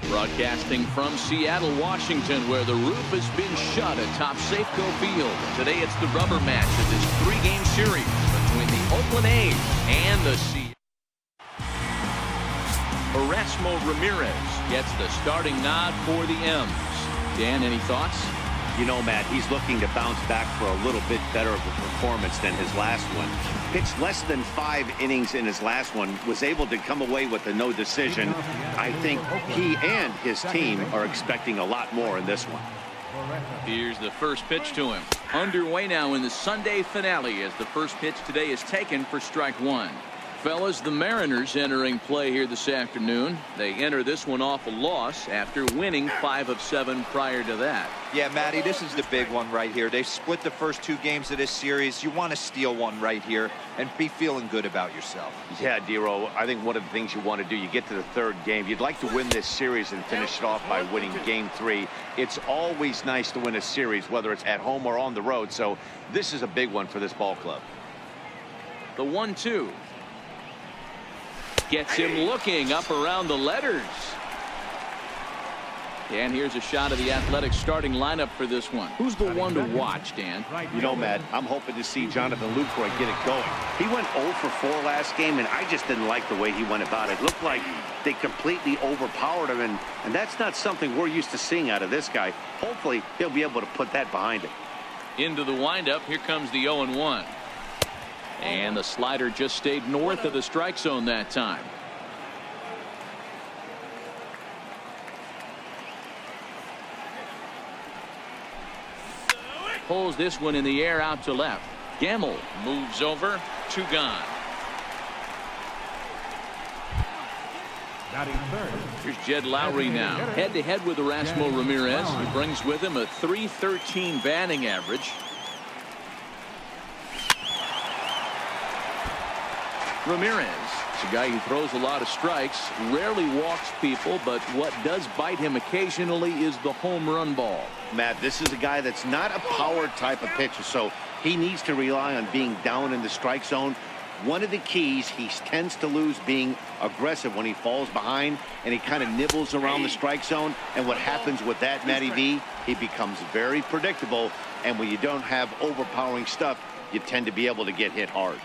Broadcasting from Seattle, Washington, where the roof has been shut atop Safeco Field. Today it's the rubber match of this three-game series between the Oakland A's and the Seattle. Erasmo Ramirez gets the starting nod for the M's. Dan, any thoughts? You know, Matt, he's looking to bounce back for a little bit better of a performance than his last one. Pitched less than 5 innings in his last one, was able to come away with a no decision. I think he and his team are expecting a lot more in this one. Here's the first pitch to him. Underway now in the Sunday finale as the first pitch today is taken for strike one. Fellas, the Mariners entering play here this afternoon. They enter this one off a loss after winning 5 of 7 prior to that. Yeah, Matty, this is the big one right here. They've split the first 2 games of this series. You want to steal one right here and be feeling good about yourself. Yeah, Dero, I think one of the things you want to do, you get to the 3rd game, you'd like to win this series and finish it off by winning game 3. It's always nice to win a series, whether it's at home or on the road. So this is a big one for this ball club. The 1-2. Gets him looking up around the letters. And here's a shot of the Athletics starting lineup for this one. Who's the one to watch, Dan? You know, Matt, I'm hoping to see Jonathan Lucroy get it going. He went 0 for 4 last game, and I just didn't like the way he went about it. It looked like they completely overpowered him, and that's not something we're used to seeing out of this guy. Hopefully, he'll be able to put that behind him. Into the windup. Here comes the 0-1. And the slider just stayed north of the strike zone that time. Pulls this one in the air out to left. Gamble moves over. 2 gone. Here's Jed Lowry now. Head-to-head with Erasmo Ramirez. He brings with him a .313 batting average. Ramirez is a guy who throws a lot of strikes, rarely walks people, but what does bite him occasionally is the home run ball. Matt, this is a guy that's not a power type of pitcher, so he needs to rely on being down in the strike zone. One of the keys, he tends to lose being aggressive when he falls behind, and he kind of nibbles around the strike zone. And what happens with that, Matty V, he becomes very predictable, and when you don't have overpowering stuff, you tend to be able to get hit hard.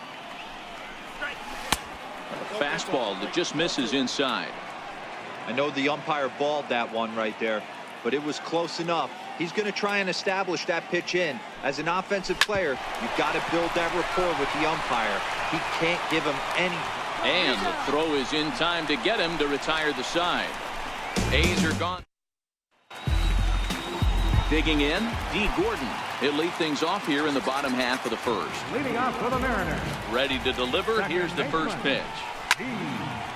A fastball that just misses inside. I know the umpire balled that one right there, but it was close enough. He's going to try and establish that pitch in. As an offensive player, you've got to build that rapport with the umpire. He can't give him any. And the throw is in time to get him to retire the side. A's are gone. Digging in, D. Gordon. He'll lead things off here in the bottom half of the first. Leading off for the Mariners. Ready to deliver. Here's the first pitch.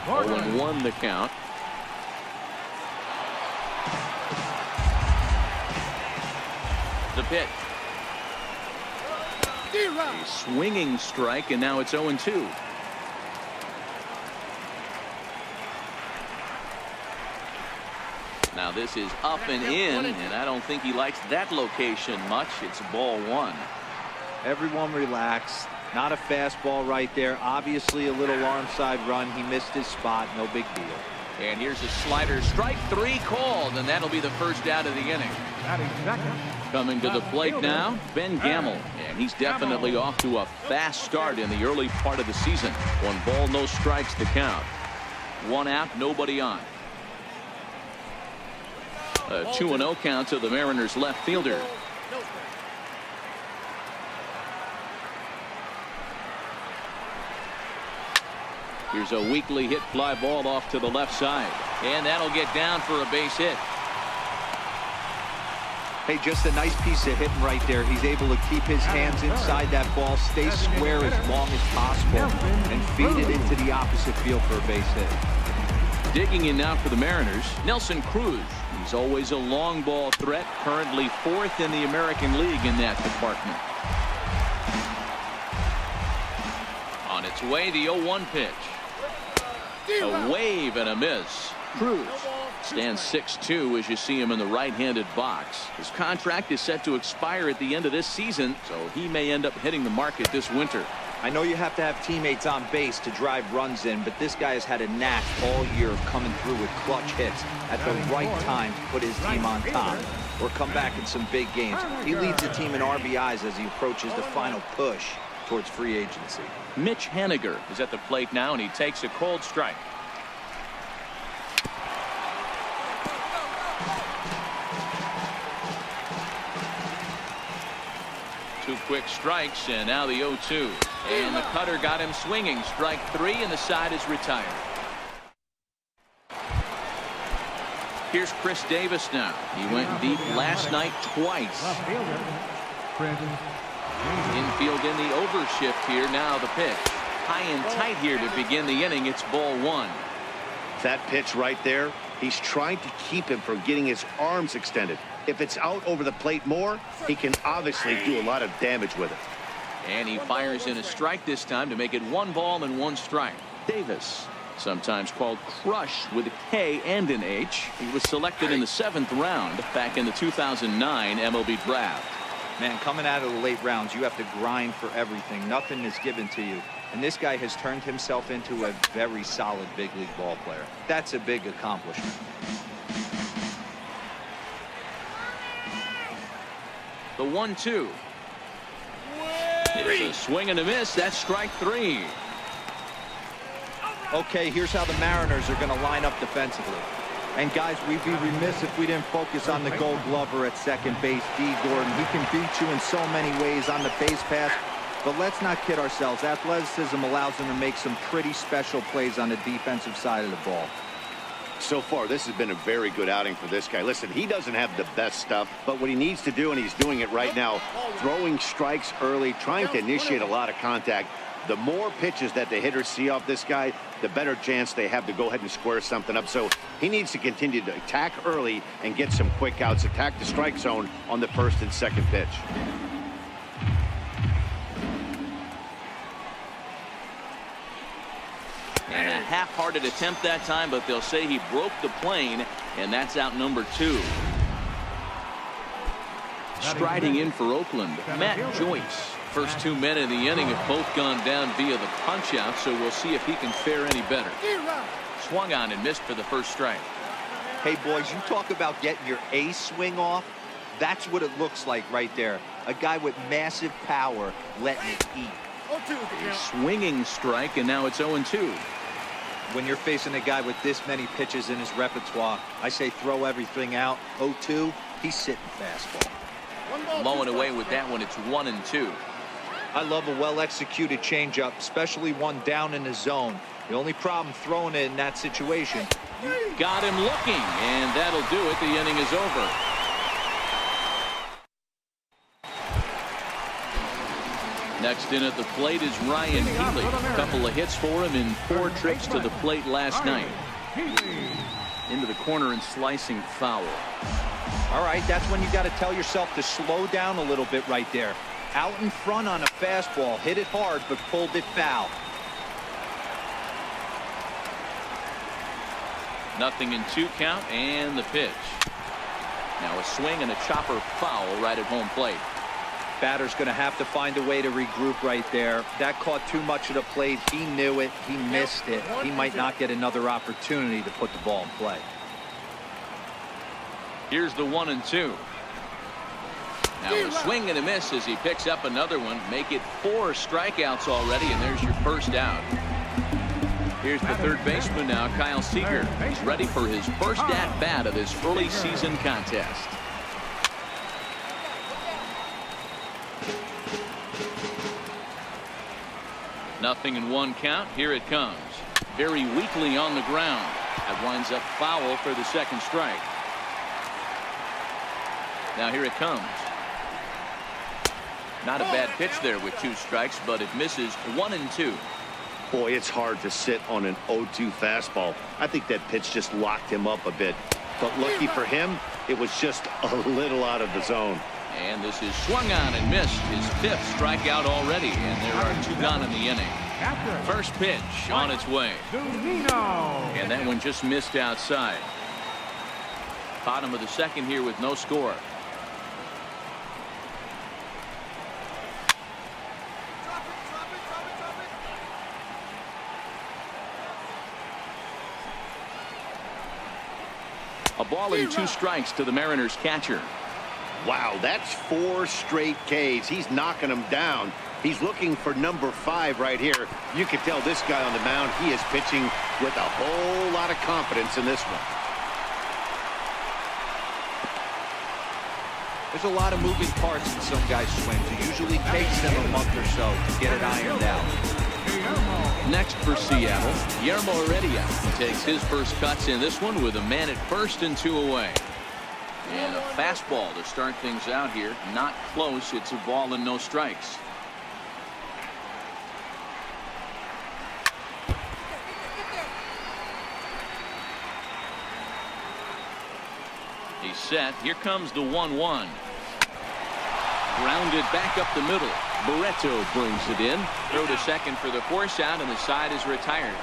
0-1 the count. The pitch. A swinging strike, and now it's 0-2. Now this is up and in, and I don't think he likes that location much. It's ball 1. Everyone relax. Not a fastball right there. Obviously a little arm side run. He missed his spot. No big deal. And here's a slider. Strike 3 called, and that'll be the first out of the inning. Coming to the plate now, Ben Gamble. And he's definitely off to a fast start in the early part of the season. 1 ball, no strikes to count. 1 out, nobody on. A 2-0 count to the Mariners left fielder. Here's a weakly hit fly ball off to the left side. And that'll get down for a base hit. Hey, just a nice piece of hitting right there. He's able to keep his hands inside that ball, stay square as long as possible, and feed it into the opposite field for a base hit. Digging in now for the Mariners, Nelson Cruz. He's always a long ball threat, currently 4th in the American League in that department. On its way, the 0-1 pitch. A wave and a miss. Cruz stands 6'2" as you see him in the right-handed box. His contract is set to expire at the end of this season, so he may end up hitting the market this winter. I know you have to have teammates on base to drive runs in, but this guy has had a knack all year of coming through with clutch hits at the right time to put his team on top or come back in some big games. He leads the team in RBIs as he approaches the final push towards free agency. Mitch Haniger is at the plate now, and he takes a cold strike. Two quick strikes, and now the 0-2. And the cutter got him swinging. Strike 3, and the side is retired. Here's Chris Davis now. He went deep last night twice. Infield in the overshift here. Now the pitch. High and tight here to begin the inning. It's ball 1. That pitch right there, he's trying to keep him from getting his arms extended. If it's out over the plate more, he can obviously do a lot of damage with it. And he fires in a strike this time to make it 1 ball and 1 strike. Davis, sometimes called Crush with a K and an H. He was selected in the 7th round back in the 2009 MLB draft. Man, coming out of the late rounds, you have to grind for everything. Nothing is given to you. And this guy has turned himself into a very solid big league ball player. That's a big accomplishment. The 1-2. It's a swing and a miss. That's strike 3. Okay, here's how the Mariners are going to line up defensively. And guys, we'd be remiss if we didn't focus on the Gold Glover at second base, D. Gordon. He can beat you in so many ways on the base pass. But let's not kid ourselves. Athleticism allows him to make some pretty special plays on the defensive side of the ball. So far, this has been a very good outing for this guy. Listen, he doesn't have the best stuff, but what he needs to do, and he's doing it right now, throwing strikes early, trying to initiate a lot of contact. The more pitches that the hitters see off this guy, the better chance they have to go ahead and square something up. So he needs to continue to attack early and get some quick outs, attack the strike zone on the first and second pitch. And a half-hearted attempt that time, but they'll say he broke the plane, and that's out number 2. Striding in for Oakland, Matt Joyce. First 2 men in the inning have both gone down via the punch-out, so we'll see if he can fare any better. Swung on and missed for the first strike. Hey, boys, you talk about getting your A swing off. That's what it looks like right there. A guy with massive power letting it eat. A swinging strike, and now it's 0-2. When you're facing a guy with this many pitches in his repertoire, I say throw everything out. 0-2, he's sitting fastball. Low and away with that one. It's 1-2. I love a well-executed changeup, especially one down in the zone. The only problem throwing it in that situation. Got him looking, and that'll do it. The inning is over. Next in at the plate is Ryan Healy. A couple of hits for him in 4 trips to the plate last night. Into the corner and slicing foul. All right, that's when you got to tell yourself to slow down a little bit right there. Out in front on a fastball, hit it hard, but pulled it foul. 0-2 count, and the pitch. Now a swing and a chopper foul right at home plate. Batter's going to have to find a way to regroup right there. That caught too much of the plate. He knew it. He missed it. He might not get another opportunity to put the ball in play. Here's the 1-2. Now a swing and a miss as he picks up another one. Make it 4 strikeouts already, and there's your first out. Here's the third baseman now, Kyle Seager. He's ready for his first at-bat of this early season contest. Nothing in 1 count. Here it comes. Very weakly on the ground. That winds up foul for the second strike. Now here it comes. Not a bad pitch there with 2 strikes, but it misses 1-2. Boy, it's hard to sit on an 0-2 fastball. I think that pitch just locked him up a bit. But lucky for him, it was just a little out of the zone. And this is swung on and missed. His 5th strikeout already, and there are 2 gone in the inning. First pitch on its way. And that one just missed outside. Bottom of the second here with no score. A ball and 2 strikes to the Mariners catcher. Wow, that's 4 straight Ks. He's knocking them down. He's looking for number 5 right here. You can tell this guy on the mound, he is pitching with a whole lot of confidence in this one. There's a lot of moving parts in some guys' swings. It usually takes them a month or so to get it ironed out. Next for Seattle, Guillermo Heredia takes his first cuts in this one with a man at first and 2 away. And a fastball to start things out here. Not close. It's a ball and no strikes. He's set. Here comes the 1-1. Grounded back up the middle. Barreto brings it in. Throw to second for the force out, and the side is retired.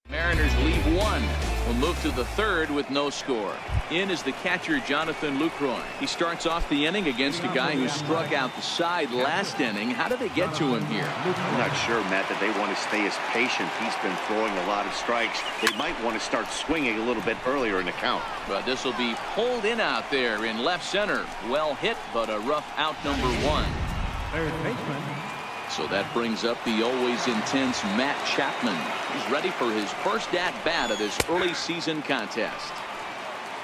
Mariners leave 1. We'll move to the 3rd with no score. In is the catcher, Jonathan Lucroy. He starts off the inning against a guy who struck out the side last inning. How did they get to him here? I'm not sure, Matt, that they want to stay as patient. He's been throwing a lot of strikes. They might want to start swinging a little bit earlier in the count. But this will be pulled in out there in left center. Well hit, but a rough out number 1. Third baseman. So that brings up the always intense Matt Chapman. He's ready for his first at-bat of this early season contest.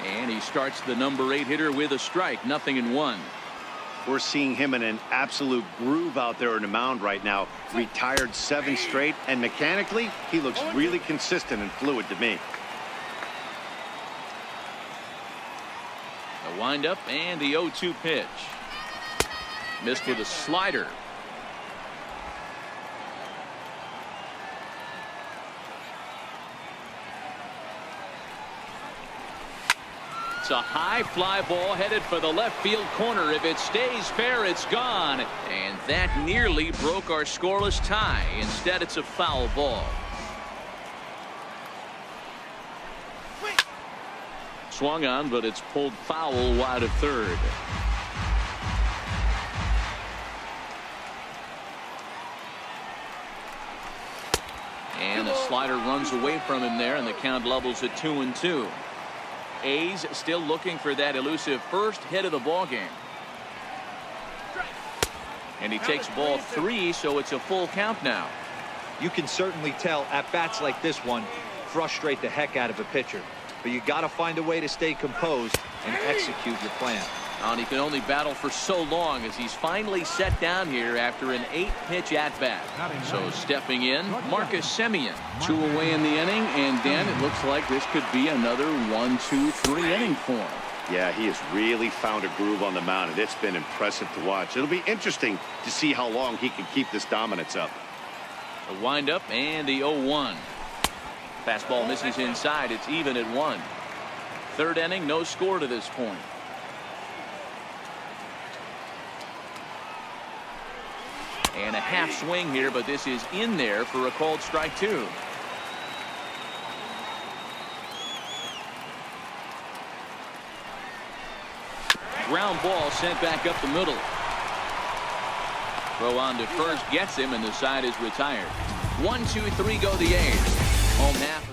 And he starts the number 8 hitter with a strike. 0-1. We're seeing him in an absolute groove out there on the mound right now. Retired 7 straight, and mechanically, he looks really consistent and fluid to me. The windup and the 0-2 pitch. Missed with a slider. It's a high fly ball headed for the left field corner. If it stays fair, it's gone. And that nearly broke our scoreless tie. Instead, it's a foul ball. Swung on, but it's pulled foul wide of third. And the slider runs away from him there, and the count levels at 2-2. A's still looking for that elusive first hit of the ball game. And he takes ball 3, so it's a full count now. You can certainly tell at bats like this one frustrate the heck out of a pitcher. But you got to find a way to stay composed and execute your plan. And he can only battle for so long as he's finally set down here after an 8-pitch at-bat. So stepping in, Marcus Semien. 2 away in the inning, and Dan, it looks like this could be another 1-2-3 inning for him. Yeah, he has really found a groove on the mound, and it's been impressive to watch. It'll be interesting to see how long he can keep this dominance up. The windup and the 0-1. Fastball misses inside. It's even at 1. 3rd inning, no score to this point. And a half swing here, but this is in there for a called strike 2. Ground ball sent back up the middle. Throw on to first, gets him, and the side is retired. 1-2-3 go the A's. Home half.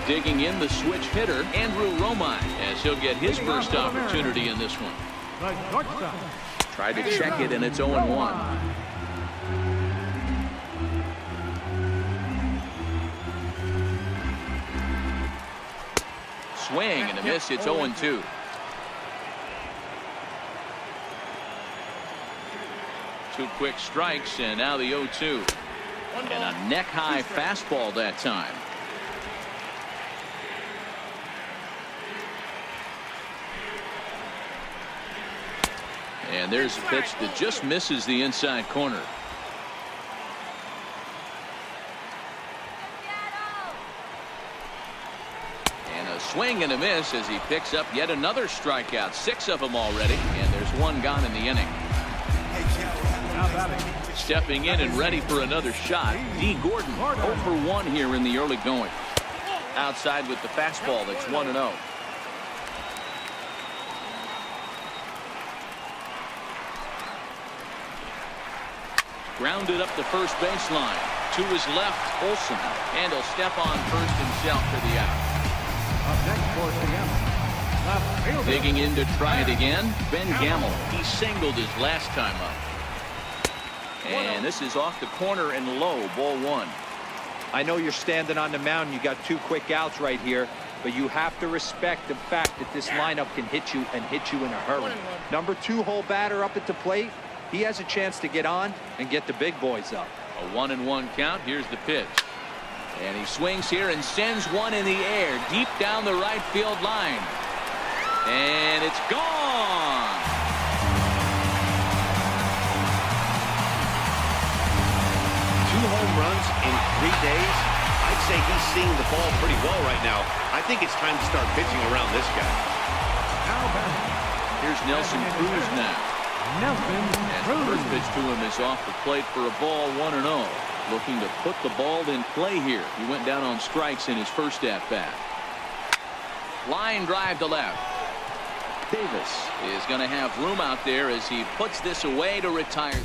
Digging in the switch hitter, Andrew Romine, as he'll get his first opportunity in this one. Tried to check it, and it's 0-1. Swing and a miss. It's 0-2. Two quick strikes, and now the 0-2. And a neck-high fastball that time. And there's a pitch that just misses the inside corner. And a swing and a miss as he picks up yet another strikeout. 6 of them already, and there's 1 gone in the inning. Stepping in and ready for another shot, D. Gordon, 0 for 1 here in the early going. Outside with the fastball, that's 1-0. Grounded up the first baseline. To his left, Olsen. And he'll step on first himself for the out. Digging in to try it again, Ben Gamble. He singled his last time up. And this is off the corner and low, ball one. I know you're standing on the mound. You got 2 quick outs right here, but you have to respect the fact that this lineup can hit you and hit you in a hurry. Number 2 hole batter up at the plate. He has a chance to get on and get the big boys up. A 1-1 count. Here's the pitch. And he swings here and sends one in the air deep down the right field line. And it's gone. 2 home runs in 3 days. I'd say he's seeing the ball pretty well right now. I think it's time to start pitching around this guy. Here's Nelson Cruz now. And the first pitch to him is off the plate for a ball, 1-0. Looking to put the ball in play here. He went down on strikes in his first at bat. Line drive to left. Davis is going to have room out there as he puts this away to retire.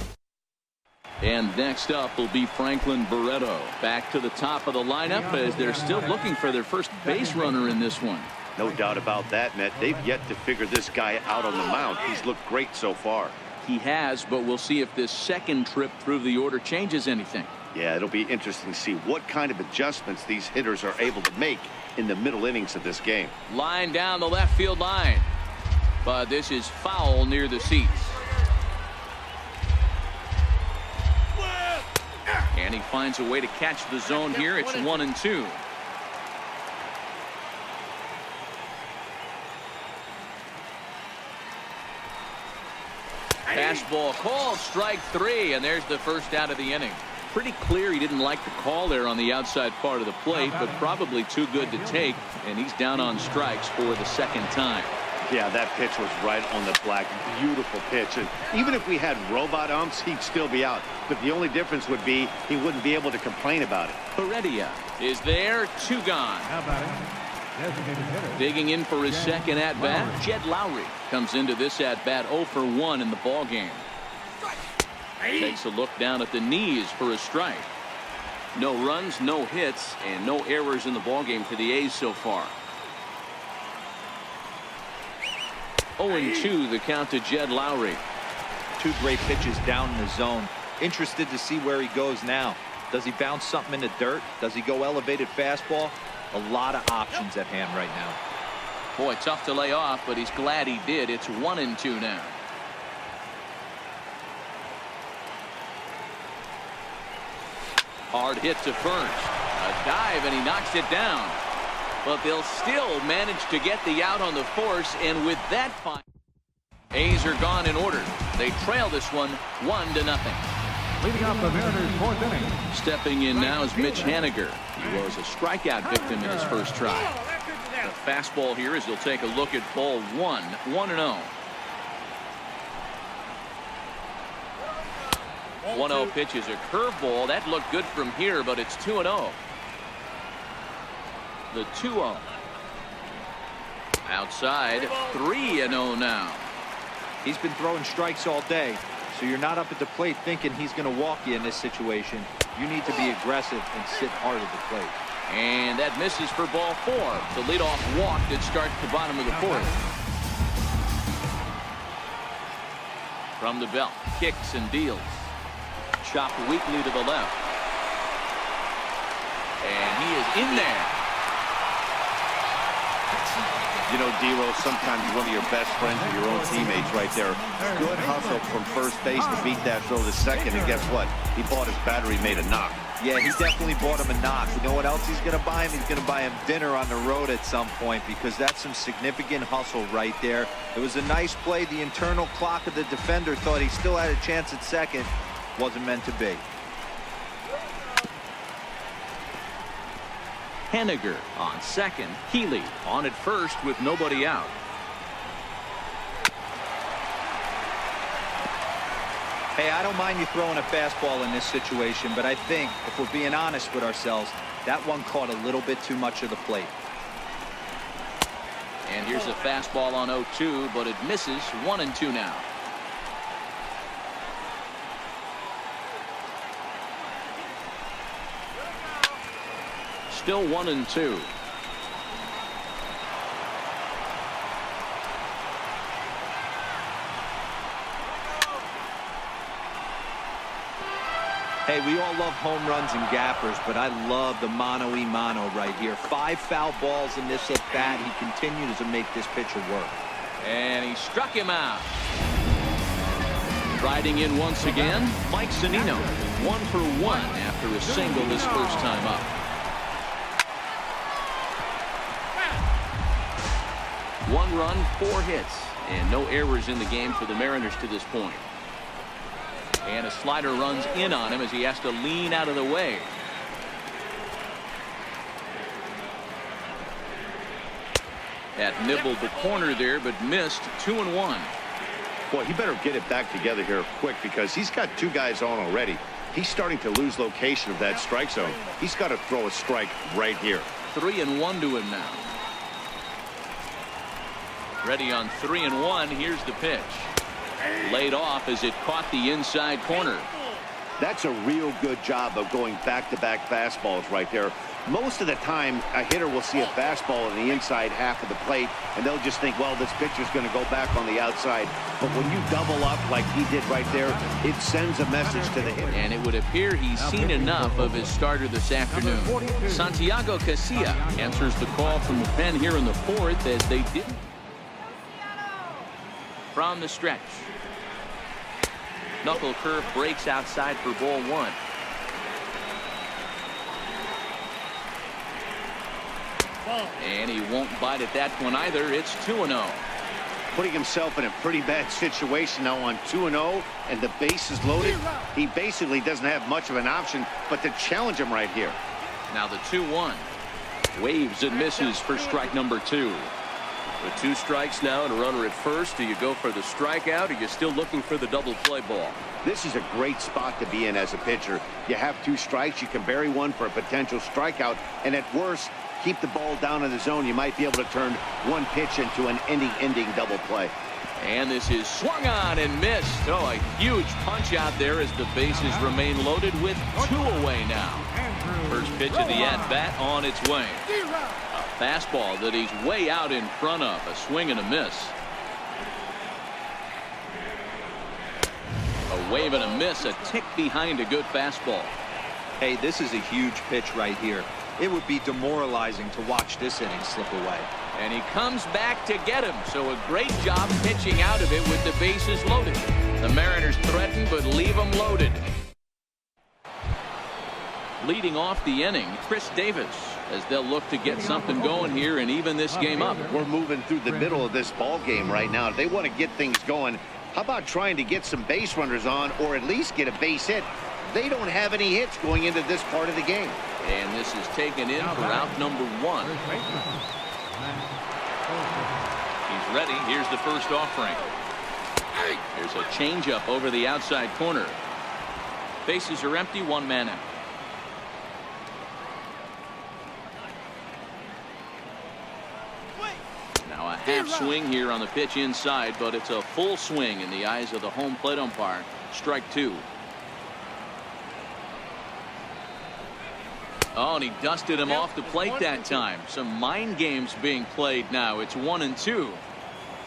And next up will be Franklin Barreto. Back to the top of the lineup as they're still looking for their first base runner in this one. No doubt about that, Net. They've yet to figure this guy out on the mound. He's looked great so far. He has, but we'll see if this second trip through the order changes anything. Yeah, it'll be interesting to see what kind of adjustments these hitters are able to make in the middle innings of this game. Line down the left field line. But this is foul near the seats. And he finds a way to catch the zone here. It's 1-2. Fastball called, strike 3, and there's the first out of the inning. Pretty clear he didn't like the call there on the outside part of the plate, but probably too good to take, and he's down on strikes for the second time. Yeah, that pitch was right on the black. Beautiful pitch. And even if we had robot umps, he'd still be out. But the only difference would be he wouldn't be able to complain about it. Heredia is there, 2 gone. How about it? Digging in for his second at-bat, Jed Lowry comes into this at-bat 0 for 1 in the ball game. Takes a look down at the knees for a strike. No runs, no hits, and no errors in the ball game for the A's so far. 0-2 the count to Jed Lowry. 2 great pitches down in the zone. Interested to see where he goes now. Does he bounce something in the dirt? Does he go elevated fastball? A lot of options at hand right now. Boy, tough to lay off, but he's glad he did. It's 1-2 now. Hard hit to first. A dive, and he knocks it down. But they'll still manage to get the out on the force, and with that fine, A's are gone in order. They trail this one 1-0. Leading off the Mariners' 4th inning. Stepping in now is Mitch Haniger. He was a strikeout victim in his first try. The fastball here as he'll take a look at ball 1, 1-0. 1-0 pitch is a curveball. That looked good from here, but it's 2-0. The 2-0. Outside, 3-0 now. He's been throwing strikes all day, so you're not up at the plate thinking he's going to walk you in this situation. You need to be aggressive and sit hard at the plate. And that misses for ball 4. The leadoff walk that starts the bottom of the 4th. From the belt, kicks and deals. Chopped weakly to the left. And he is in there. You know, D-Rose, sometimes one of your best friends are your own teammates right there. Good hustle from first base to beat that throw to second, and guess what? He bought his battery made a knock. Yeah, he definitely bought him a knock. You know what else he's going to buy him? He's going to buy him dinner on the road at some point, because that's some significant hustle right there. It was a nice play. The internal clock of the defender thought he still had a chance at second. Wasn't meant to be. Haniger on second. Healy on at first with nobody out. Hey, I don't mind you throwing a fastball in this situation, but I think if we're being honest with ourselves, that one caught a little bit too much of the plate. And here's a fastball on 0-2, but it misses. 1-2 now. Still 1-2. Hey, we all love home runs and gappers, but I love the mano-a-mano right here. 5 foul balls in this at-bat. He continues to make this pitcher work. And he struck him out. Riding in once again, Mike Zunino. 1 for 1 after a single this first time up. One run, 4 hits, and no errors in the game for the Mariners to this point. And a slider runs in on him as he has to lean out of the way. That nibbled the corner there, but missed. 2-1. Boy, he better get it back together here quick because he's got 2 guys on already. He's starting to lose location of that strike zone. He's got to throw a strike right here. 3-1 to him now. Ready on 3-1. Here's the pitch. Laid off as it caught the inside corner. That's a real good job of going back-to-back fastballs right there. Most of the time, a hitter will see a fastball in the inside half of the plate, and they'll just think, well, this pitcher's going to go back on the outside. But when you double up like he did right there, it sends a message to the hitter. And it would appear he's seen enough of his starter this afternoon. Santiago Casilla answers the call from the pen here in the 4th as they didn't. From the stretch. Knuckle curve breaks outside for ball 1. And he won't bite at that one either. It's 2-0. Putting himself in a pretty bad situation now on 2-0, and the base is loaded. He basically doesn't have much of an option but to challenge him right here. Now the 2-1. Waves and misses for strike number 2. With 2 strikes now and a runner at first, do you go for the strikeout or are you still looking for the double play ball? This is a great spot to be in as a pitcher. You have 2 strikes, you can bury one for a potential strikeout, and at worst, keep the ball down in the zone. You might be able to turn one pitch into an ending double play. And this is swung on and missed. Oh, a huge punch out there as the bases remain loaded with 2 away now. First pitch of the at-bat on its way. A fastball that he's way out in front of. A swing and a miss. A wave and a miss. A tick behind a good fastball. Hey, this is a huge pitch right here. It would be demoralizing to watch this inning slip away. And he comes back to get him. So a great job pitching out of it with the bases loaded. The Mariners threaten but leave them loaded. Leading off the inning, Chris Davis, as they'll look to get something going here and even this game up. We're moving through the middle of this ball game right now. If they want to get things going, how about trying to get some base runners on or at least get a base hit? They don't have any hits going into this part of the game. And this is taken in for out number 1. He's ready. Here's the first offering. There's a changeup over the outside corner. Bases are empty, 1 man out. Now a half swing here on the pitch inside, but it's a full swing in the eyes of the home plate umpire. Strike 2. Oh, and he dusted him off the plate that time. Some mind games being played now. It's 1-2.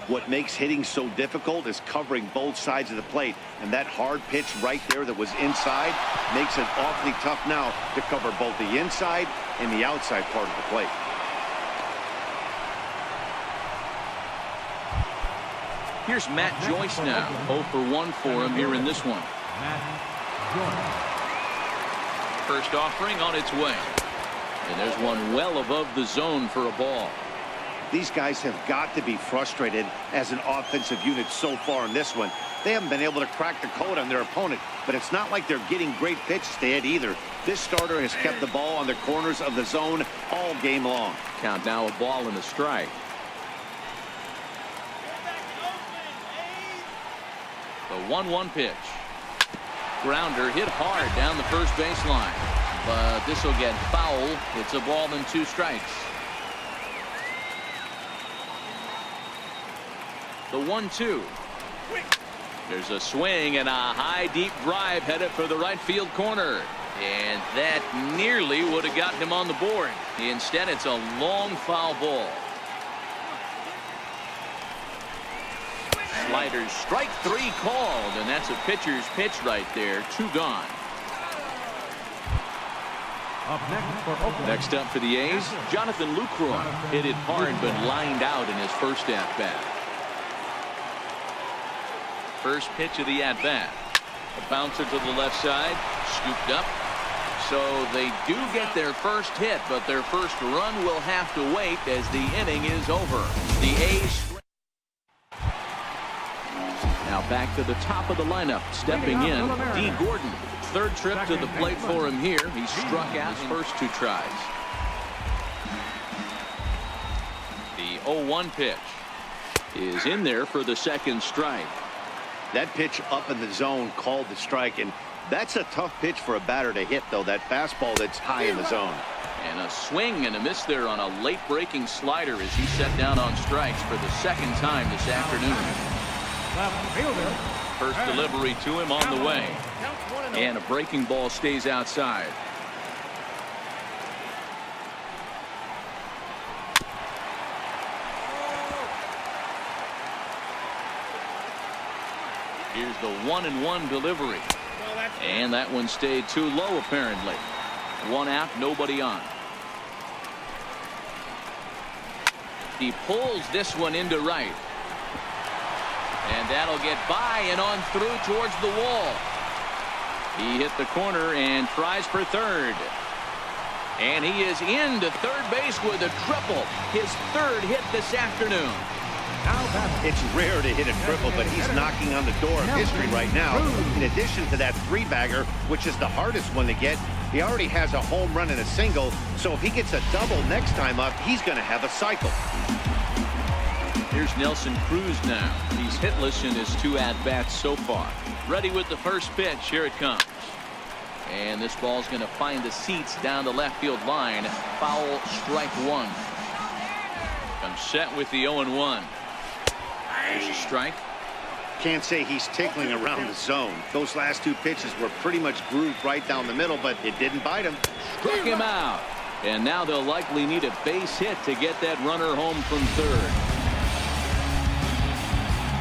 What makes hitting so difficult is covering both sides of the plate. And that hard pitch right there that was inside makes it awfully tough now to cover both the inside and the outside part of the plate. Here's Matt Joyce now. 0 for 1 for him here in this one. First offering on its way. And there's one well above the zone for a ball. These guys have got to be frustrated as an offensive unit so far in this one. They haven't been able to crack the code on their opponent, but it's not like they're getting great pitches to hit either. This starter has kept the ball on the corners of the zone all game long. Count now a ball and a strike. The 1-1 pitch. Grounder hit hard down the first baseline, but this will get foul. It's a ball and 2 strikes. The 1-2. There's a swing and a high deep drive headed for the right field corner, and that nearly would have gotten him on the board. Instead, it's a long foul ball. Sliders strike 3 called, and that's a pitcher's pitch right there. 2 gone. Up next for Oakland. Next up for the A's, Jonathan Lucroy. Hit it hard but lined out in his first at-bat. First pitch of the at-bat. A bouncer to the left side, scooped up. So they do get their first hit, but their first run will have to wait as the inning is over. The A's now back to the top of the lineup. Stepping in, D. Gordon. Third trip to the plate for him here. He struck out his first 2 tries. The 0-1 pitch is in there for the second strike. That pitch up in the zone called the strike, and that's a tough pitch for a batter to hit, though. That fastball that's high in the zone. And a swing and a miss there on a late breaking slider as he set down on strikes for the second time this afternoon. Left fielder. First delivery to him on the way. And a breaking ball stays outside. Here's the 1-1 delivery. And that one stayed too low apparently. 1 out, nobody on. He pulls this one into right. And that'll get by and on through towards the wall. He hit the corner and tries for third. And he is into third base with a triple. His 3rd hit this afternoon. It's rare to hit a triple, but he's knocking on the door of history right now. In addition to that 3-bagger, which is the hardest one to get, he already has a home run and a single. So if he gets a double next time up, he's going to have a cycle. Here's Nelson Cruz now. He's hitless in his 2 at-bats so far. Ready with the first pitch. Here it comes. And this ball's going to find the seats down the left field line. Foul, strike 1. I'm set with the 0-1. There's a strike. Can't say he's tickling around the zone. Those last 2 pitches were pretty much grooved right down the middle, but it didn't bite him. Struck him out. And now they'll likely need a base hit to get that runner home from third.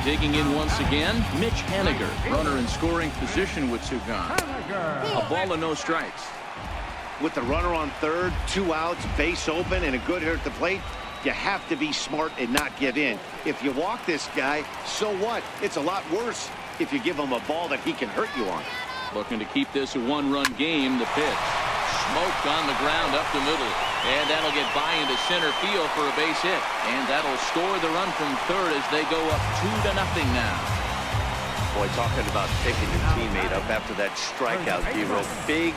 Digging in once again, Mitch Haniger, runner in scoring position with 2 gone. A ball and no strikes. With the runner on third, 2 outs, base open, and a good hitter at the plate, you have to be smart and not give in. If you walk this guy, so what? It's a lot worse if you give him a ball that he can hurt you on. Looking to keep this a 1-run game. The pitch. Smoked on the ground up the middle. And that'll get by into center field for a base hit. And that'll score the run from third as they go up 2-0 now. Boy, talking about picking your teammate up after that strikeout, D-Roll. Big,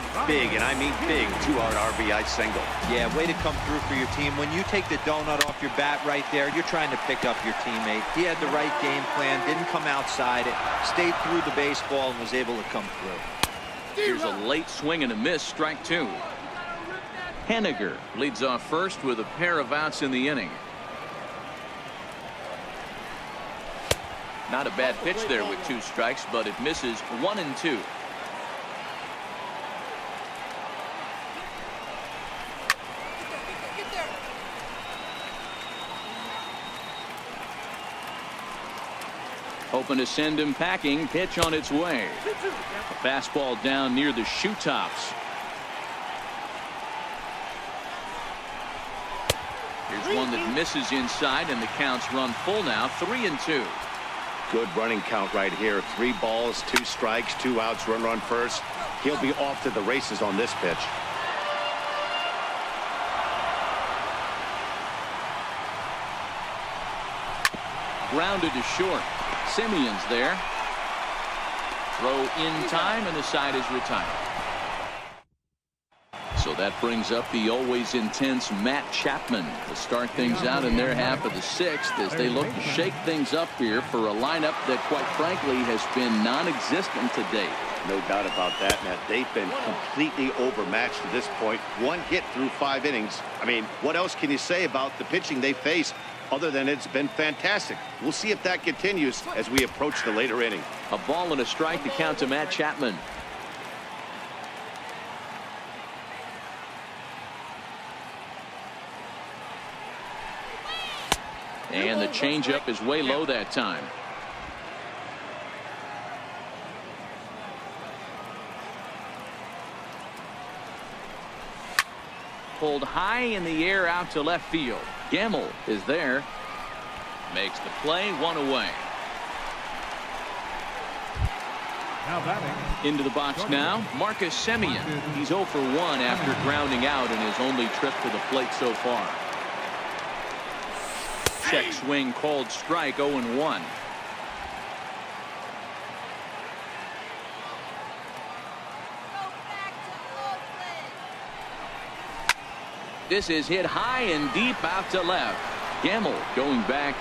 and I mean big, 2-out RBI single. Yeah, way to come through for your team. When you take the donut off your bat right there, you're trying to pick up your teammate. He had the right game plan, didn't come outside it, stayed through the baseball, and was able to come through. Here's a late swing and a miss, strike 2. Haniger leads off first with a pair of outs in the inning. Not a bad pitch there with 2 strikes, but it misses 1 and 2. Hoping to send him packing. Pitch on its way. A fastball down near the shoe tops. Here's one that misses inside, and the count's run full now. 3-2. Good running count right here. 3 balls, 2 strikes, 2 outs, run on first. He'll be off to the races on this pitch. Grounded to short. Simeon's there. Throw in time, and the side is retired. So that brings up the always intense Matt Chapman to start things out in their half of the 6th as they look to shake things up here for a lineup that, quite frankly, has been non-existent to date. No doubt about that, Matt. They've been completely overmatched to this point. 1 hit through 5 innings. I mean, what else can you say about the pitching they face other than it's been fantastic? We'll see if that continues as we approach the later inning. A ball and a strike to count to Matt Chapman. And the changeup is way low that time. pulled high in the air out to left field. Gamble is there. Makes the play, 1 away. Now batting. Into the box now, Marcus Semien. He's 0 for 1 after grounding out in his only trip to the plate so far. Check swing called strike, 0-1. This is hit high and deep out to left. Gamble going back.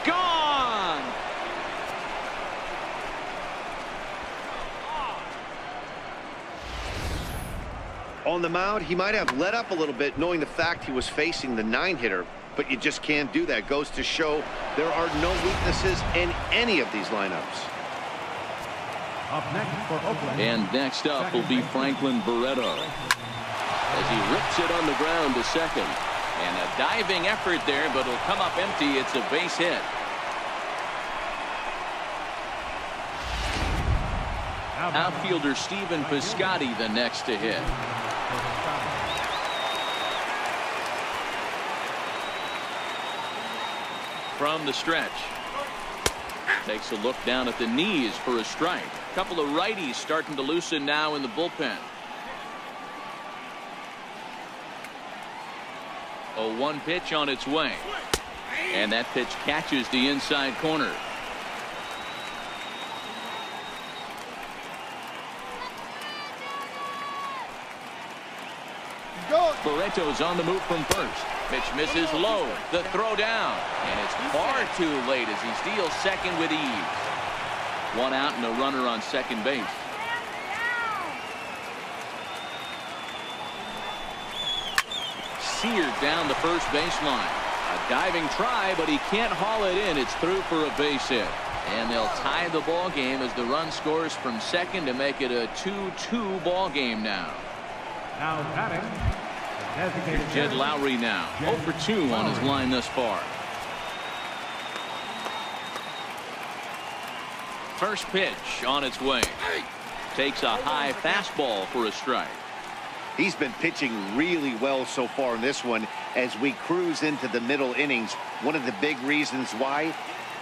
Gone! On the mound, he might have let up a little bit knowing the fact he was facing the 9-hitter, but you just can't do that. Goes to show there are no weaknesses in any of these lineups. Up next for Oakland. And next up will be Franklin Barreto as he rips it on the ground to second. And a diving effort there, but it'll come up empty. It's a base hit. Outfielder Stephen Piscotty the next to hit. From the stretch. Takes a look down at the knees for a strike. A couple of righties starting to loosen now in the bullpen. 0-1 pitch on its way. And that pitch catches the inside corner. Barreto's on the move from first. Pitch misses low. The throw down. And it's far too late as he steals second with ease. 1 out and a runner on second base. Seared down the first baseline. A diving try, but he can't haul it in. It's through for a base hit. And they'll tie the ball game as the run scores from second to make it a 2-2 ball game now. Now batting. Designated Jed Lowry now 0 for 2 on his line thus far. First pitch on its way. Takes a high fastball for a strike. He's been pitching really well so far in this one as we cruise into the middle innings. One of the big reasons why,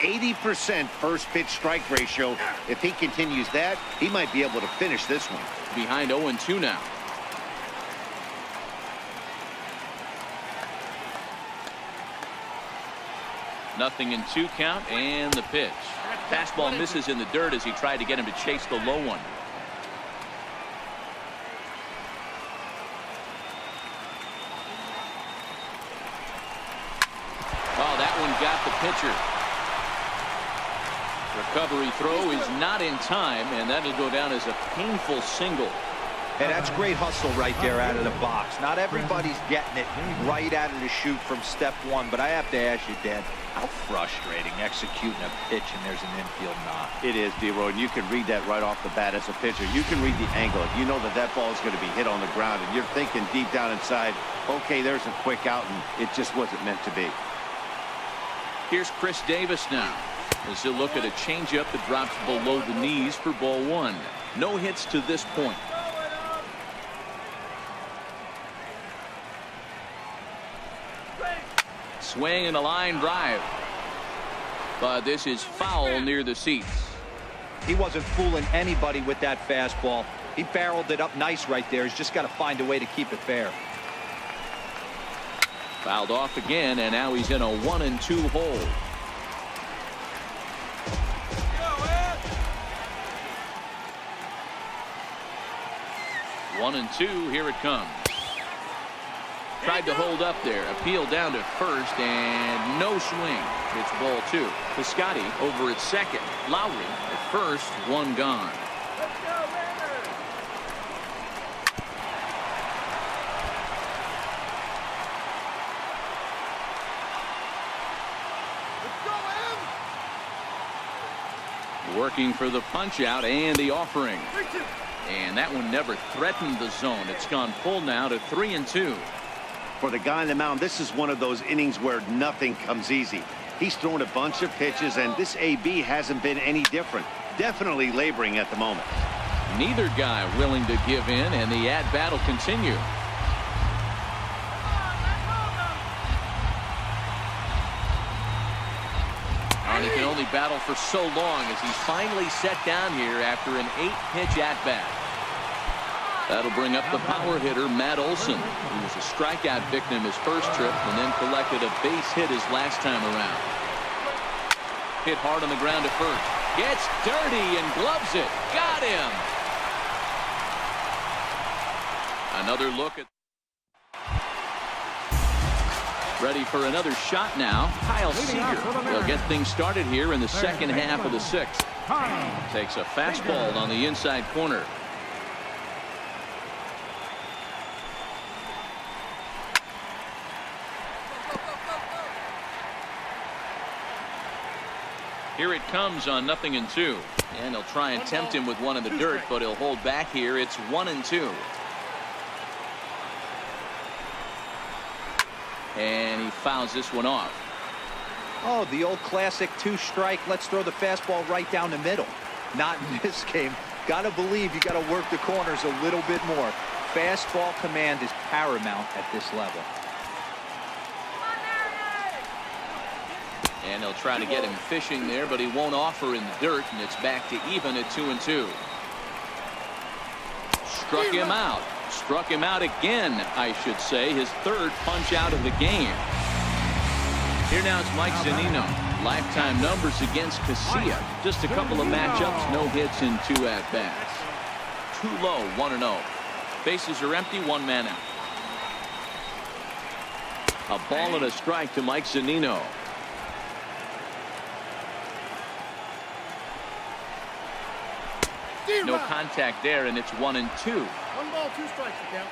80% first pitch strike ratio. If he continues that, he might be able to finish this one. Behind 0-2 now. Nothing in 2 count, and the pitch. Fastball misses in the dirt as he tried to get him to chase the low one. Oh, that one got the pitcher. Recovery throw is not in time, and that'll go down as a painful single. And that's great hustle right there out of the box. Not everybody's getting it right out of the chute from step one, but I have to ask you, Dan, how frustrating executing a pitch and there's an infield knock. It is, D-Roy, and you can read that right off the bat as a pitcher. You can read the angle. You know that that ball is going to be hit on the ground, and you're thinking deep down inside, okay, there's a quick out, and it just wasn't meant to be. Here's Chris Davis now as he'll look at a changeup that drops below the knees for ball 1. No hits to this point. Swing and a line drive. But this is foul near the seats. He wasn't fooling anybody with that fastball. He barreled it up nice right there. He's just got to find a way to keep it fair. Fouled off again, and now he's in a 1-2 hole. One and 2, here it comes. Tried to hold up there, appeal down to first, and no swing. It's ball 2. Piscotty over at second. Lowry at first, 1 gone. Working for the punch out and the offering. And that one never threatened the zone. It's gone full now to 3-2. For the guy on the mound, this is one of those innings where nothing comes easy. He's thrown a bunch of pitches, and this AB hasn't been any different. Definitely laboring at the moment. Neither guy willing to give in, and the at-bat will continue. And he can only battle for so long as he's finally set down here after an 8-pitch at-bat. That'll bring up the power hitter, Matt Olson, who was a strikeout victim his first trip and then collected a base hit his last time around. Hit hard on the ground at first. Gets dirty and gloves it. Got him. Another look at. Ready for another shot now. Kyle Seager will get things started here in the second half of the sixth. Takes a fastball on the inside corner. Here it comes on 0-2. And he'll try and tempt him with one in the dirt, but he'll hold back here. It's 1-2. And he fouls this one off. Oh, the old classic 2-strike. Let's throw the fastball right down the middle. Not in this game. Got to believe you got to work the corners a little bit more. Fastball command is paramount at this level. And he'll try to get him fishing there, but he won't offer in the dirt, and it's back to even at 2-2. Struck him out. Struck him out again, I should say. His third punch out of the game. Here now it's Mike Zunino. Lifetime numbers against Casilla. Just a couple of matchups, no hits in 2 at-bats. Too low, 1-0. Bases are empty, 1 man out. A ball and a strike to Mike Zunino. No contact there, and it's 1-2. 1 ball, 2 strikes to count.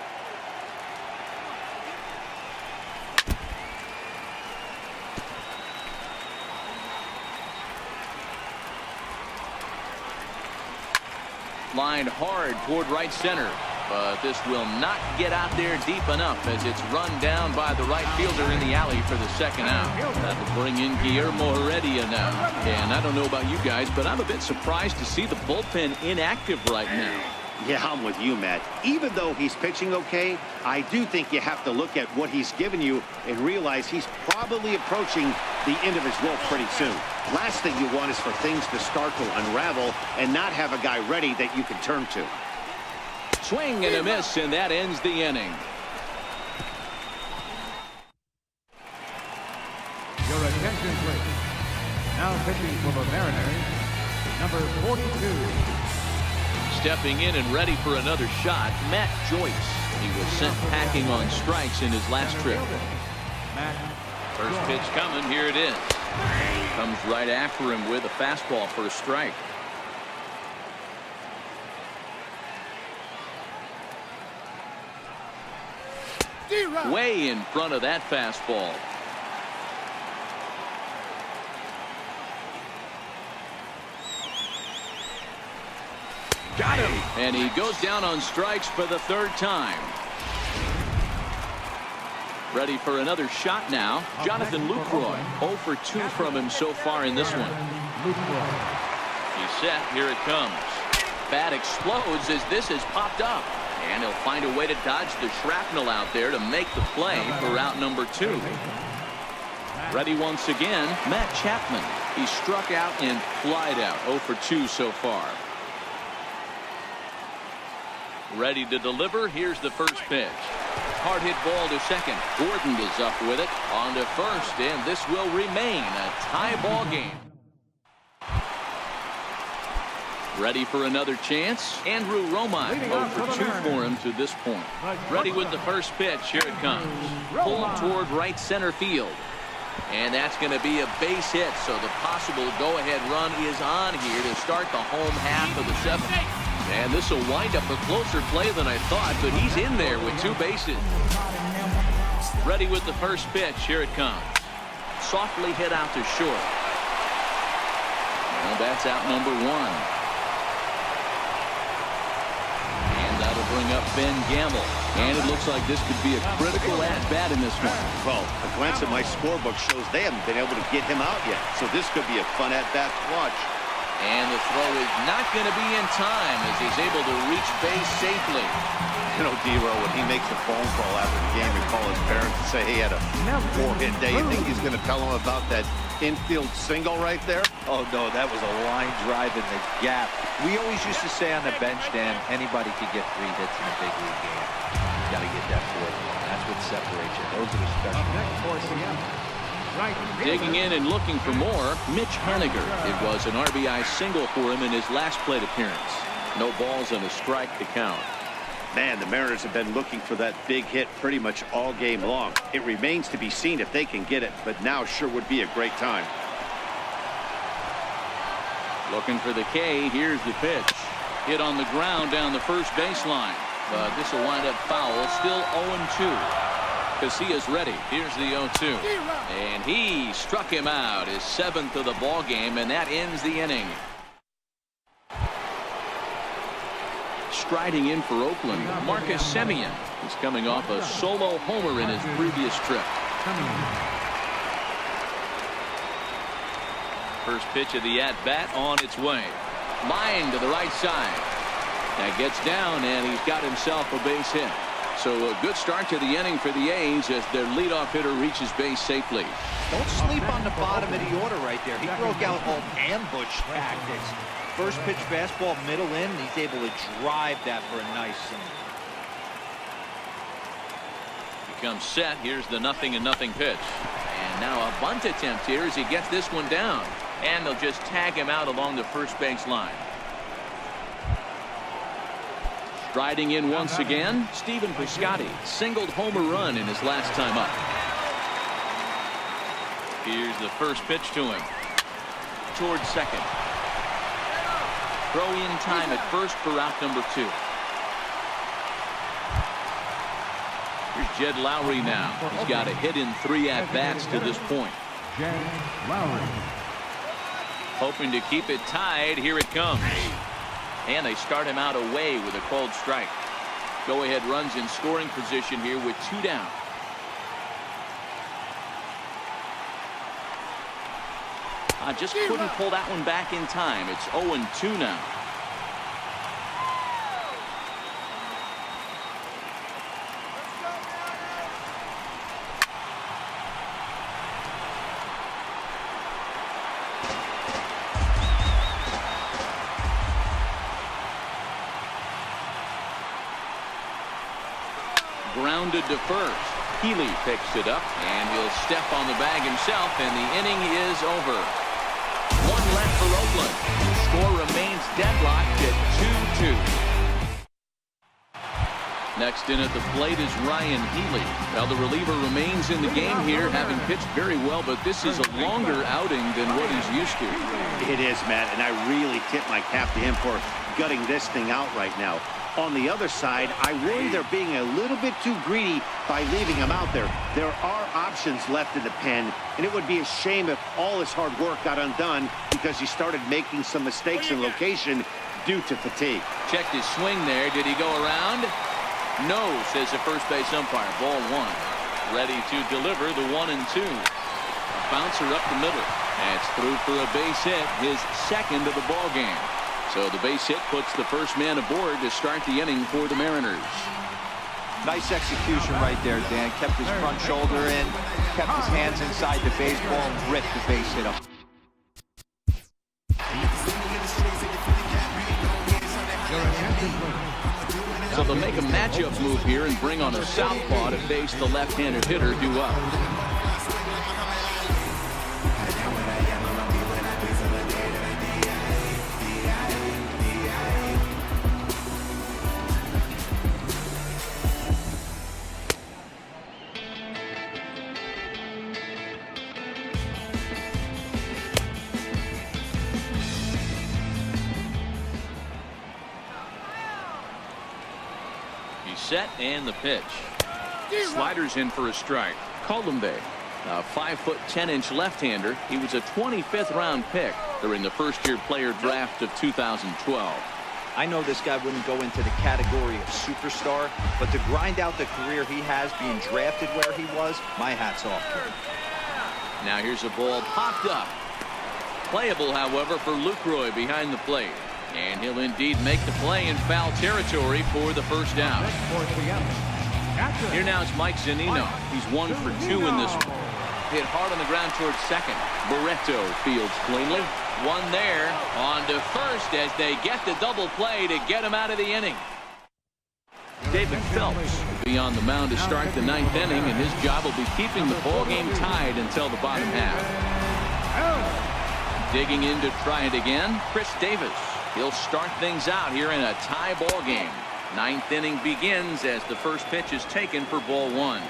Lined hard toward right center, but this will not get out there deep enough as it's run down by the right fielder in the alley for the second out. That'll bring in Guillermo Heredia now. And I don't know about you guys, but I'm a bit surprised to see the bullpen inactive right now. Yeah, I'm with you, Matt. Even though he's pitching okay, I do think you have to look at what he's given you and realize he's probably approaching the end of his rope pretty soon. Last thing you want is for things to start to unravel and not have a guy ready that you can turn to. Swing and a miss, and that ends the inning. Your attention, please. Now pitching for the Mariners, number 42. Stepping in and ready for another shot, Matt Joyce. He was sent packing on strikes in his last trip. First pitch coming. Here it is. Comes right after him with a fastball for a strike. Way in front of that fastball. Got him. And he goes down on strikes for the 3rd time. Ready for another shot now. Jonathan Lucroy. 0 for 2 from him so far in this one. He's set. Here it comes. Bat explodes as this has popped up. And he'll find a way to dodge the shrapnel out there to make the play for out number 2. Ready once again, Matt Chapman. He struck out and flied out. 0 for 2 so far. Ready to deliver. Here's the first pitch. Hard hit ball to second. Gordon is up with it. On to first, and this will remain a tie ball game. Ready for another chance. Andrew Romine. 0 for 2 for him to this point. Ready with the first pitch. Here it comes. Pulled toward right center field. And that's going to be a base hit, so the possible go-ahead run is on here to start the home half of the 7th. And this will wind up a closer play than I thought, but he's in there with 2 bases. Ready with the first pitch. Here it comes. Softly hit out to short. Well, that's out number 1. And that'll bring up Ben Gamble. And it looks like this could be a critical at-bat in this one. Well, a glance at my scorebook shows they haven't been able to get him out yet. So this could be a fun at-bat to watch. And the throw is not going to be in time as he's able to reach base safely. You know, D-Row, when he makes a phone call after the game and call his parents and say he had a 4-hit day, you think he's going to tell him about that infield single right there? Oh, no, that was a line drive in the gap. We always used to say on the bench, Dan, anybody could get 3 hits in a big league game. You got to get that 4th one. That's what separates you. Those are the special ones. Digging in and looking for more, Mitch Haniger. It was an RBI single for him in his last plate appearance. No balls and a strike to count. Man, the Mariners have been looking for that big hit pretty much all game long. It remains to be seen if they can get it, but now sure would be a great time. Looking for the K. Here's the pitch. Hit on the ground down the first baseline. But this will wind up foul. Still 0-2. Casillas ready. Here's the 0-2. And he struck him out. His 7th of the ball game, and that ends the inning. Striding in for Oakland, Marcus Semien. He's coming off a solo homer in his previous trip. First pitch of the at-bat on its way. Line to the right side. That gets down, and he's got himself a base hit. So a good start to the inning for the A's as their leadoff hitter reaches base safely. Don't sleep on the bottom of the order right there. He broke out all ambush tactics. First pitch fastball, middle in, and he's able to drive that for a nice single. Becomes set. Here's the 0-0 pitch. And now a bunt attempt here as he gets this one down. And they'll just tag him out along the first base line. Striding in once again, Stephen Piscotty singled home a run in his last time up. Here's the first pitch to him. Towards second. Throw in time at first for out number 2. Here's Jed Lowry now. He's got a hit in 3 at-bats to this point. Jed Lowry. Hoping to keep it tied. Here it comes. And they start him out away with a called strike. Go-ahead runs in scoring position here with 2 down. Just couldn't pull that one back in time. It's 0-2 now. Grounded to first. Healy picks it up, and he'll step on the bag himself, and the inning is over. 1 left for Oakland. The score remains deadlocked at 2-2. Next in at the plate is Ryan Healy. Now the reliever remains in the game here, having pitched very well, but this is a longer outing than what he's used to. It is, Matt, and I really tip my cap to him for gutting this thing out right now. On the other side, I worry they're being a little bit too greedy by leaving him out there. There are options left in the pen, and it would be a shame if all his hard work got undone because he started making some mistakes in location due to fatigue. Checked his swing there. Did he go around? No, says the first base umpire. Ball 1. Ready to deliver the 1-2. Bouncer up the middle. That's through for a base hit, his 2nd of the ball game. So the base hit puts the first man aboard to start the inning for the Mariners. Nice execution right there, Dan. Kept his front shoulder in, kept his hands inside the baseball, and ripped the base hit up. So they'll make a matchup move here and bring on a southpaw to face the left-handed hitter due up. Set and the pitch. Sliders in for a strike. Colombe, a 5'10" left-hander. He was a 25th round pick during the first-year player draft of 2012. I know this guy wouldn't go into the category of superstar, but to grind out the career he has being drafted where he was, my hat's off to him. Now here's a ball popped up. playable, however, for Lucroy behind the plate. And he'll indeed make the play in foul territory for the first down. Here now is Mike Zunino. He's 1 for 2 in this one. Hit hard on the ground towards second. Barreto fields cleanly. One there on to first as they get the double play to get him out of the inning. David Phelps will be on the mound to start the 9th inning, and his job will be keeping the ball game tied until the bottom half. Digging in to try it again, Chris Davis. He'll start things out here in a tie ball game. 9th inning begins as the first pitch is taken for ball 1.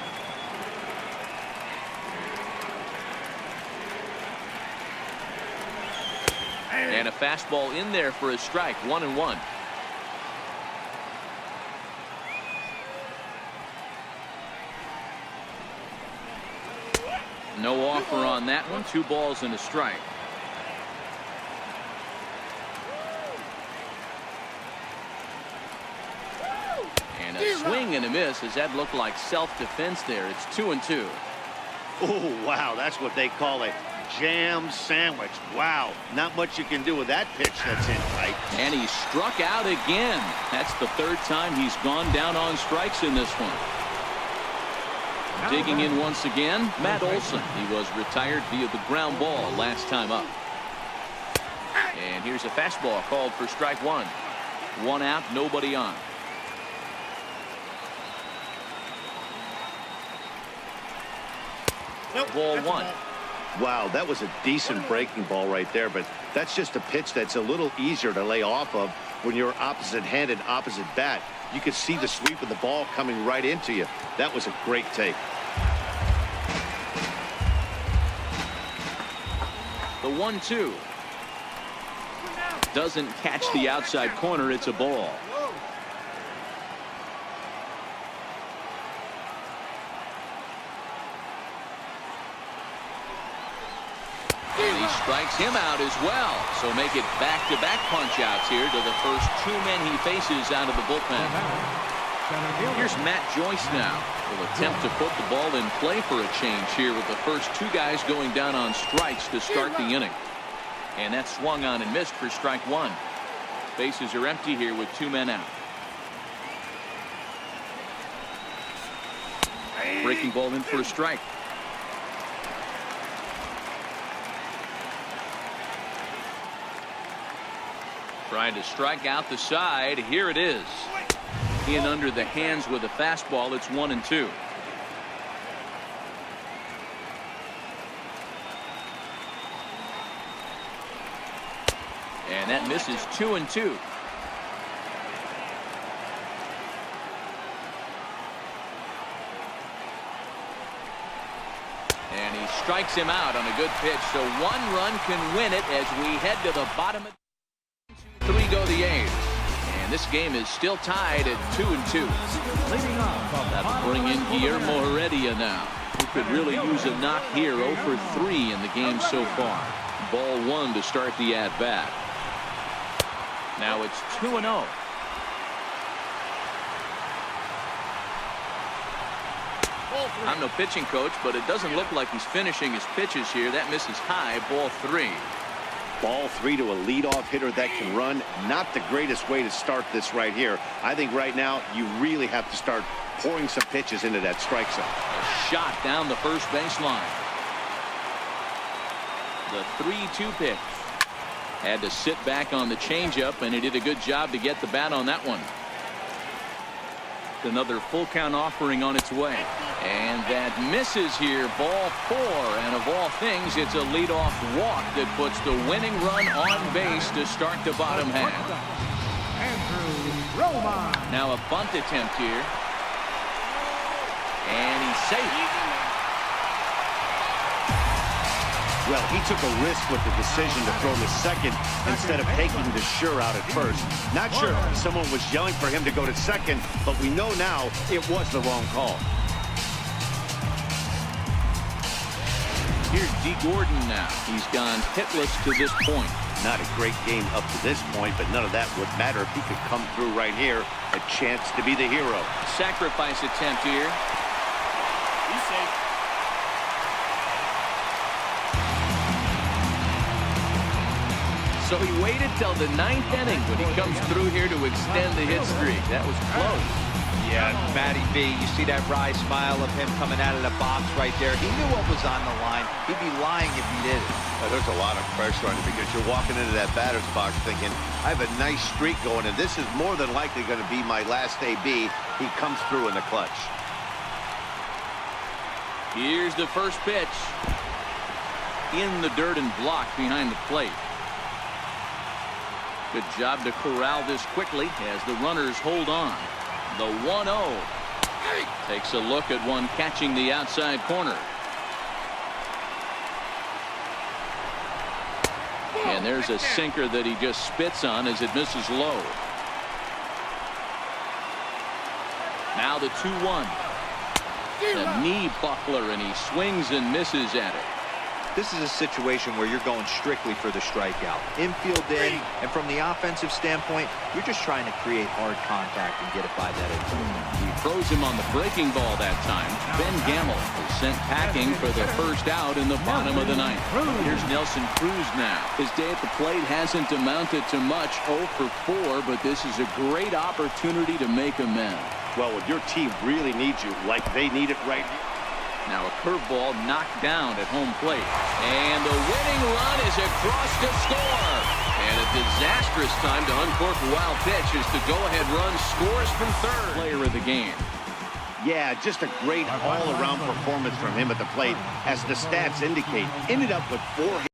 And a fastball in there for a strike. 1-1. No offer on that one. 2 balls and a strike. And a swing and a miss as that looked like self-defense there. It's 2-2. Oh, wow. That's what they call a jam sandwich. Wow. Not much you can do with that pitch that's in tight. And he struck out again. That's the 3rd time he's gone down on strikes in this one. Digging in once again, Matt Olson. He was retired via the ground ball last time up. And here's a fastball called for strike 1. 1 out, nobody on. Ball 1. Wow, that was a decent breaking ball right there, but that's just a pitch that's a little easier to lay off of when you're opposite-handed, opposite bat. You could see the sweep of the ball coming right into you. That was a great take. The 1-2 doesn't catch the outside corner. It's a ball. And he strikes him out as well. So make it back-to-back punch-outs here to the first 2 men he faces out of the bullpen. Here's Matt Joyce now. Will attempt to put the ball in play for a change here with the first 2 guys going down on strikes to start the inning. And that swung on and missed for strike 1. Bases are empty here with 2 men out. Breaking ball in for a strike. Trying to strike out the side. Here it is. In under the hands with a fastball. It's 1-2. And that misses. 2-2. And he strikes him out on a good pitch. So 1 run can win it as we head to the bottom of 3 go the A's. And this game is still tied at 2-2. That'll bring in Guillermo Heredia now, who could really use a knock here. 0 for 3 in the game so far. Ball 1 to start the at-bat. Now it's 2-0. I'm no pitching coach, but it doesn't look like he's finishing his pitches here. That misses high. Ball 3. Ball 3 to a leadoff hitter that can run. Not the greatest way to start this right here. I think right now you really have to start pouring some pitches into that strike zone. A shot down the first baseline. The 3-2 pitch. Had to sit back on the changeup, and he did a good job to get the bat on that one. Another full count offering on its way. And that misses here. Ball 4. And of all things, it's a leadoff walk that puts the winning run on base to start the bottom half. Now a bunt attempt here. And he's safe. Well, he took a risk with the decision to throw the second instead of taking the sure out at first. Not sure if someone was yelling for him to go to second, but we know now it was the wrong call. Here's D. Gordon now. He's gone hitless to this point. Not a great game up to this point, but none of that would matter if he could come through right here. A chance to be the hero. Sacrifice attempt here. He's safe. So he waited till the 9th inning when he comes through here to extend the hit streak. That was close. Yeah, Matty V, you see that wry smile of him coming out of the box right there. He knew what was on the line. He'd be lying if he didn't. There's a lot of pressure on him because you're walking into that batter's box thinking, I have a nice streak going, and this is more than likely going to be my last AB. He comes through in the clutch. Here's the first pitch. In the dirt and blocked behind the plate. Good job to corral this quickly as the runners hold on. The 1-0. Takes a look at one catching the outside corner. And there's a sinker that he just spits on as it misses low. Now the 2-1. The knee buckler, and he swings and misses at it. This is a situation where you're going strictly for the strikeout. Infield in, and from the offensive standpoint, you're just trying to create hard contact and get it by that infield. He throws him on the breaking ball that time. Ben Gamble is sent packing for the first out in the bottom of the 9th. Here's Nelson Cruz now. His day at the plate hasn't amounted to much, 0 for 4, but this is a great opportunity to make amends. Well, when your team really needs you, like they need it right now. Now a curveball knocked down at home plate. And the winning run is across to score. And a disastrous time to uncork a wild pitch as the go-ahead run scores from third. Player of the game. Yeah, just a great all-around performance from him at the plate, as the stats indicate. Ended up with 4 hits.